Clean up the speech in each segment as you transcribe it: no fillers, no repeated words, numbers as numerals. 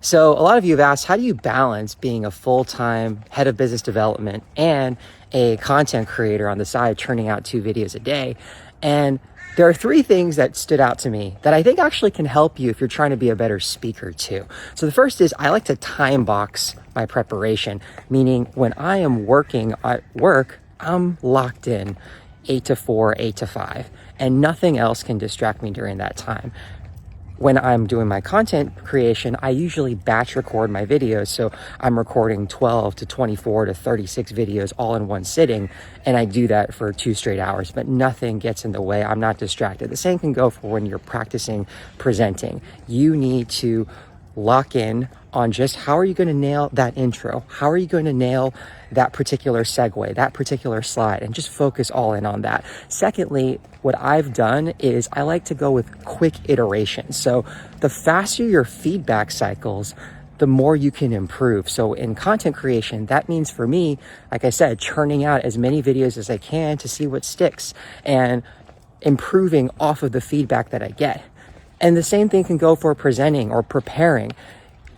So a lot of you have asked, how do you balance being a full-time head of business development and a content creator on the side, churning out 2 videos a day? And there are 3 things that stood out to me that I think actually can help you if you're trying to be a better speaker too. So the first is I like to time box my preparation, meaning when I am working at work, I'm locked in 8 to 4, 8 to 5, and nothing else can distract me during that time. When I'm doing my content creation, I usually batch record my videos. So I'm recording 12 to 24 to 36 videos all in one sitting. And I do that for 2 straight hours, but nothing gets in the way. I'm not distracted. The same can go for when you're practicing presenting. You need to lock in on just how are you going to nail that intro? How are you going to nail that particular segue, that particular slide, and just focus all in on that. Secondly, what I've done is I like to go with quick iterations. So the faster your feedback cycles, the more you can improve. So in content creation, that means for me, like I said, churning out as many videos as I can to see what sticks and improving off of the feedback that I get. And the same thing can go for presenting or preparing.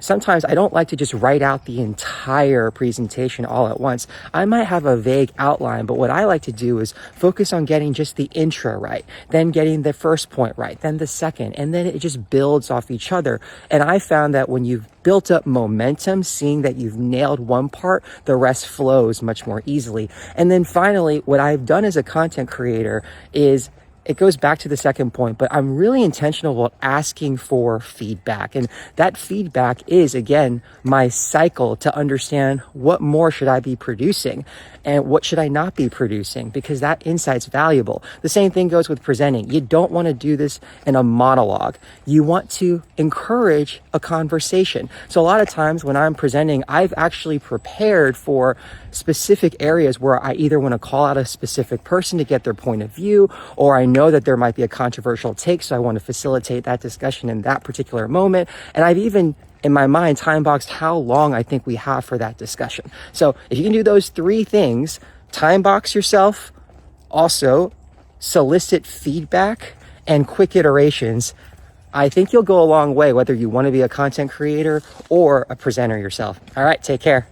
Sometimes I don't like to just write out the entire presentation all at once. I might have a vague outline, but what I like to do is focus on getting just the intro right, then getting the first point right, then the second, and then it just builds off each other. And I found that when you've built up momentum, seeing that you've nailed one part, the rest flows much more easily. And then finally, what I've done as a content creator is it goes back to the second point, but I'm really intentional about asking for feedback. And that feedback is, again, my cycle to understand what more should I be producing and what should I not be producing, because that insight's valuable. The same thing goes with presenting. You don't want to do this in a monologue. You want to encourage a conversation. So a lot of times when I'm presenting, I've actually prepared for specific areas where I either want to call out a specific person to get their point of view, or I know that there might be a controversial take, so I want to facilitate that discussion in that particular moment. And I've even, in my mind, time boxed how long I think we have for that discussion. So if you can do those 3 things, time box yourself, also solicit feedback and quick iterations, I think you'll go a long way, whether you want to be a content creator or a presenter yourself. All right, take care.